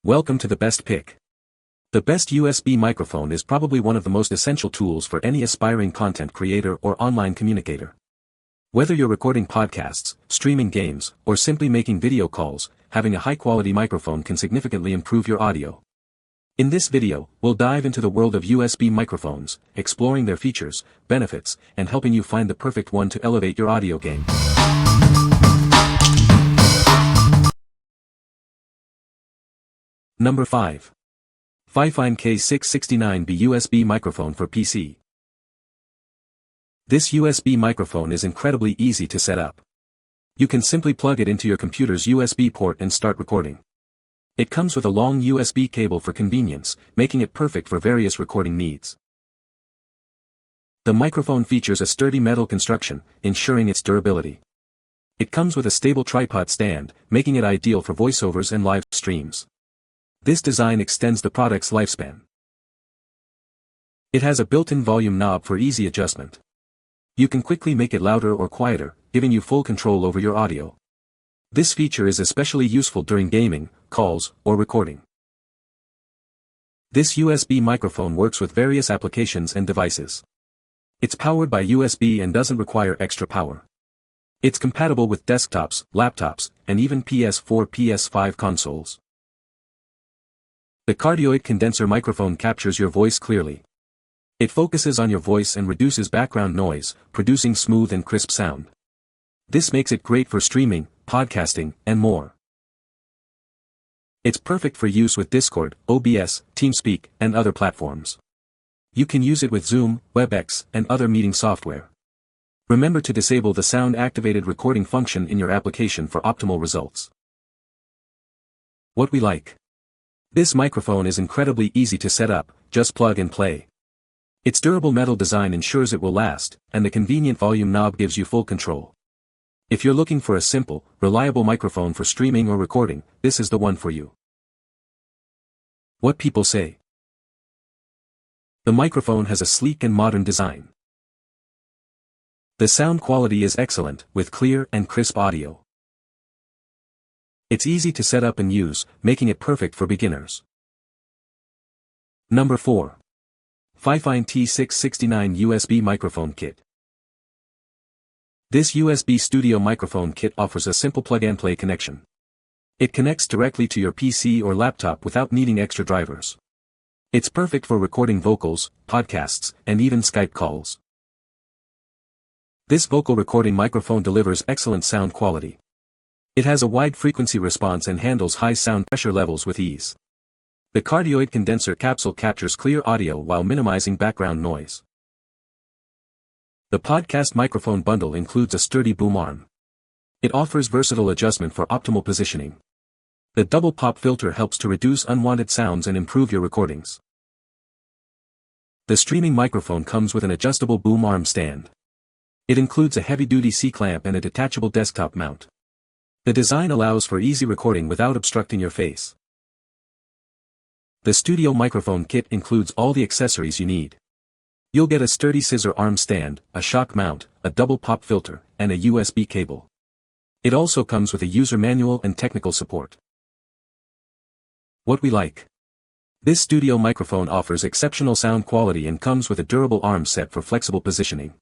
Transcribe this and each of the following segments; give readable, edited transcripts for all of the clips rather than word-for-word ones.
Welcome to the best pick. The best USB microphone is probably one of the most essential tools for any aspiring content creator or online communicator. Whether you're recording podcasts, streaming games, or simply making video calls, having a high-quality microphone can significantly improve your audio. In this video, we'll dive into the world of USB microphones, exploring their features, benefits, and helping you find the perfect one to elevate your audio game. Number 5. FIFINE K669B USB microphone for PC. This USB microphone is incredibly easy to set up. You can simply plug it into your computer's USB port and start recording. It comes with a long USB cable for convenience, making it perfect for various recording needs. The microphone features a sturdy metal construction, ensuring its durability. It comes with a stable tripod stand, making it ideal for voiceovers and live streams. This design extends the product's lifespan. It has a built-in volume knob for easy adjustment. You can quickly make it louder or quieter, giving you full control over your audio. This feature is especially useful during gaming, calls, or recording. This USB microphone works with various applications and devices. It's powered by USB and doesn't require extra power. It's compatible with desktops, laptops, and even PS4, PS5 consoles. The cardioid condenser microphone captures your voice clearly. It focuses on your voice and reduces background noise, producing smooth and crisp sound. This makes it great for streaming, podcasting, and more. It's perfect for use with Discord, OBS, TeamSpeak, and other platforms. You can use it with Zoom, WebEx, and other meeting software. Remember to disable the sound-activated recording function in your application for optimal results. What we like. This microphone is incredibly easy to set up, just plug and play. Its durable metal design ensures it will last, and the convenient volume knob gives you full control. If you're looking for a simple, reliable microphone for streaming or recording, this is the one for you. What people say. The microphone has a sleek and modern design. The sound quality is excellent, with clear and crisp audio. It's easy to set up and use, making it perfect for beginners. Number 4. FIFINE T669 USB Microphone Kit. This USB studio microphone kit offers a simple plug-and-play connection. It connects directly to your PC or laptop without needing extra drivers. It's perfect for recording vocals, podcasts, and even Skype calls. This vocal recording microphone delivers excellent sound quality. It has a wide frequency response and handles high sound pressure levels with ease. The cardioid condenser capsule captures clear audio while minimizing background noise. The podcast microphone bundle includes a sturdy boom arm. It offers versatile adjustment for optimal positioning. The double pop filter helps to reduce unwanted sounds and improve your recordings. The streaming microphone comes with an adjustable boom arm stand. It includes a heavy-duty C-clamp and a detachable desktop mount. The design allows for easy recording without obstructing your face. The studio microphone kit includes all the accessories you need. You'll get a sturdy scissor arm stand, a shock mount, a double pop filter, and a USB cable. It also comes with a user manual and technical support. What we like. This studio microphone offers exceptional sound quality and comes with a durable arm set for flexible positioning.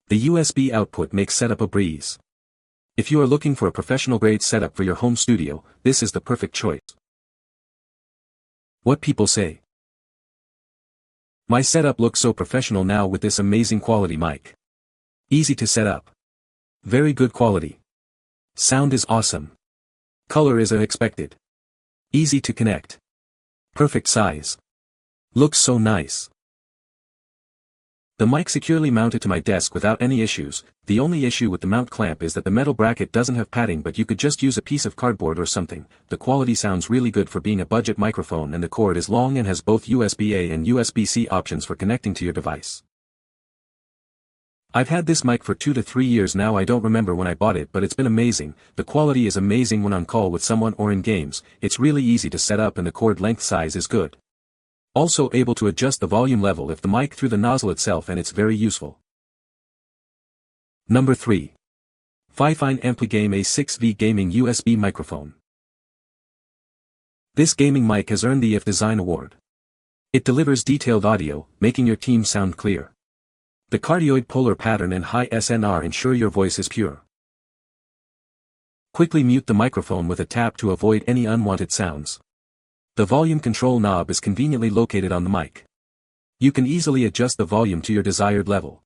The USB output makes setup a breeze. If you are looking for a professional-grade setup for your home studio, this is the perfect choice. What people say. My setup looks so professional now with this amazing quality mic. Easy to set up. Very good quality. Sound is awesome. Color is as expected. Easy to connect. Perfect size. Looks so nice. The mic securely mounted to my desk without any issues. The only issue with the mount clamp is that the metal bracket doesn't have padding, but you could just use a piece of cardboard or something. The quality sounds really good for being a budget microphone, and the cord is long and has both USB-A and USB-C options for connecting to your device. I've had this mic for 2 to 3 years now. I don't remember when I bought it, but it's been amazing. The quality is amazing when on call with someone or in games. It's really easy to set up and the cord length size is good. Also able to adjust the volume level if the mic through the nozzle itself, and it's very useful. Number 3. FIFINE AmpliGame A6V Gaming USB Microphone. This gaming mic has earned the IF Design Award. It delivers detailed audio, making your team sound clear. The cardioid polar pattern and high SNR ensure your voice is pure. Quickly mute the microphone with a tap to avoid any unwanted sounds. The volume control knob is conveniently located on the mic. You can easily adjust the volume to your desired level.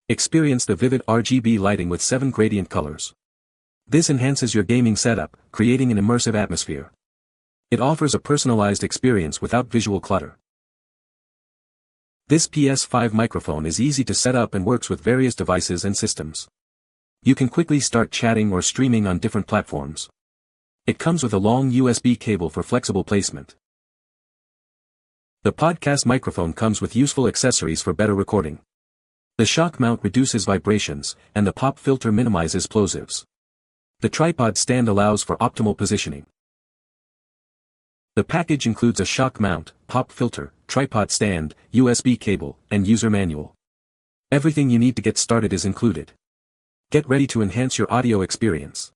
Experience the vivid RGB lighting with 7 gradient colors. This enhances your gaming setup, creating an immersive atmosphere. It offers a personalized experience without visual clutter. This PS5 microphone is easy to set up and works with various devices and systems. You can quickly start chatting or streaming on different platforms. It comes with a long USB cable for flexible placement. The podcast microphone comes with useful accessories for better recording. The shock mount reduces vibrations, and the pop filter minimizes plosives. The tripod stand allows for optimal positioning. The package includes a shock mount, pop filter, tripod stand, USB cable, and user manual. Everything you need to get started is included. Get ready to enhance your audio experience.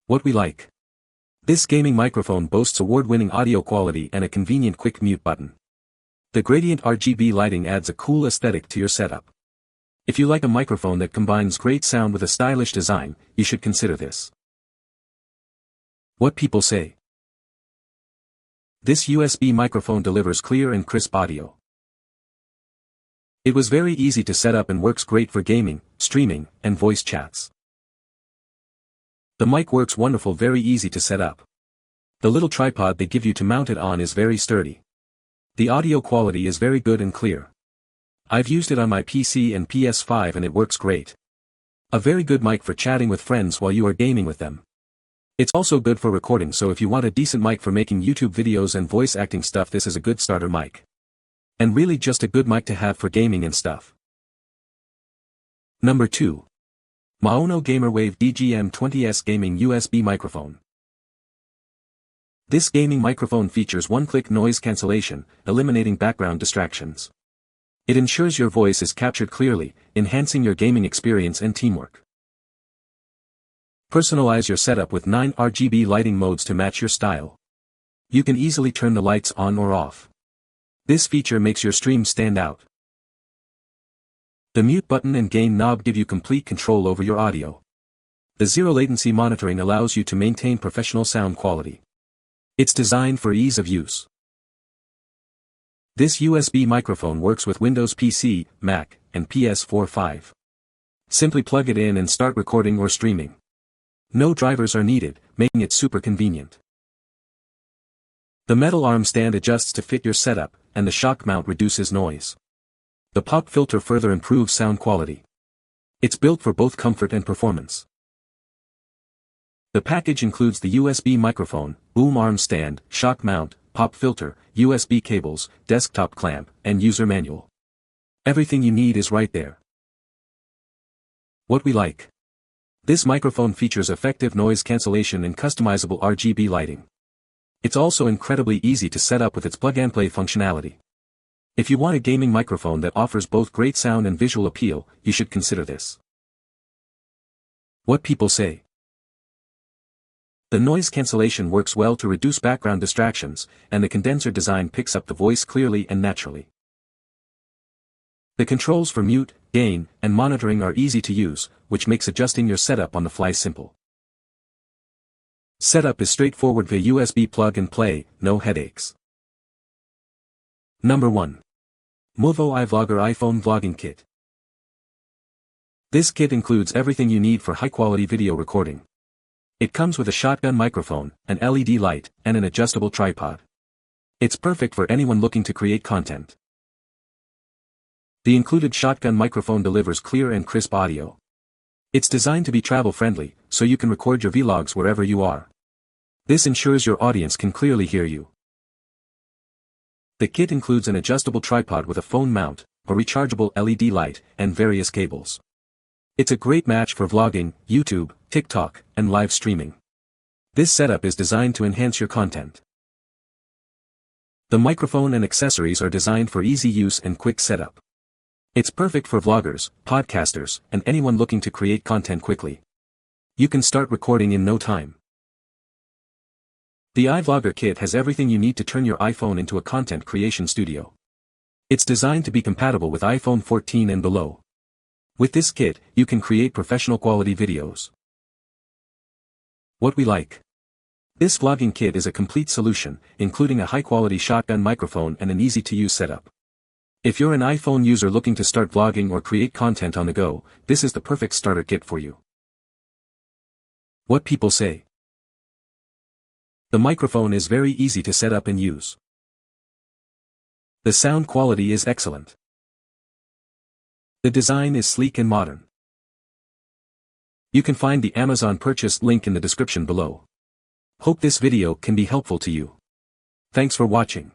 What we like. This gaming microphone boasts award-winning audio quality and a convenient quick mute button. The gradient RGB lighting adds a cool aesthetic to your setup. If you like a microphone that combines great sound with a stylish design, you should consider this. What people say. This USB microphone delivers clear and crisp audio. It was very easy to set up and works great for gaming, streaming, and voice chats. The mic works wonderful, very easy to set up. The little tripod they give you to mount it on is very sturdy. The audio quality is very good and clear. I've used it on my PC and PS5 and it works great. A very good mic for chatting with friends while you are gaming with them. It's also good for recording, so if you want a decent mic for making YouTube videos and voice acting stuff, this is a good starter mic. And really just a good mic to have for gaming and stuff. Number 2. MAONO GamerWave DGM20S Gaming USB Microphone. This gaming microphone features one-click noise cancellation, eliminating background distractions. It ensures your voice is captured clearly, enhancing your gaming experience and teamwork. Personalize your setup with 9 RGB lighting modes to match your style. You can easily turn the lights on or off. This feature makes your stream stand out. The mute button and gain knob give you complete control over your audio. The zero latency monitoring allows you to maintain professional sound quality. It's designed for ease of use. This USB microphone works with Windows PC, Mac, and PS4-5. Simply plug it in and start recording or streaming. No drivers are needed, making it super convenient. The metal arm stand adjusts to fit your setup, and the shock mount reduces noise. The pop filter further improves sound quality. It's built for both comfort and performance. The package includes the USB microphone, boom arm stand, shock mount, pop filter, USB cables, desktop clamp, and user manual. Everything you need is right there. What we like. This microphone features effective noise cancellation and customizable RGB lighting. It's also incredibly easy to set up with its plug-and-play functionality. If you want a gaming microphone that offers both great sound and visual appeal, you should consider this. What people say. The noise cancellation works well to reduce background distractions, and the condenser design picks up the voice clearly and naturally. The controls for mute, gain, and monitoring are easy to use, which makes adjusting your setup on the fly simple. Setup is straightforward via USB plug and play, no headaches. Number 1. Movo iVlogger iPhone Vlogging Kit. This kit includes everything you need for high-quality video recording. It comes with a shotgun microphone, an LED light, and an adjustable tripod. It's perfect for anyone looking to create content. The included shotgun microphone delivers clear and crisp audio. It's designed to be travel-friendly, so you can record your vlogs wherever you are. This ensures your audience can clearly hear you. The kit includes an adjustable tripod with a phone mount, a rechargeable LED light, and various cables. It's a great match for vlogging, YouTube, TikTok, and live streaming. This setup is designed to enhance your content. The microphone and accessories are designed for easy use and quick setup. It's perfect for vloggers, podcasters, and anyone looking to create content quickly. You can start recording in no time. The iVlogger kit has everything you need to turn your iPhone into a content creation studio. It's designed to be compatible with iPhone 14 and below. With this kit, you can create professional quality videos. What we like. This vlogging kit is a complete solution, including a high-quality shotgun microphone and an easy-to-use setup. If you're an iPhone user looking to start vlogging or create content on the go, this is the perfect starter kit for you. What people say. The microphone is very easy to set up and use. The sound quality is excellent. The design is sleek and modern. You can find the Amazon purchase link in the description below. Hope this video can be helpful to you. Thanks for watching.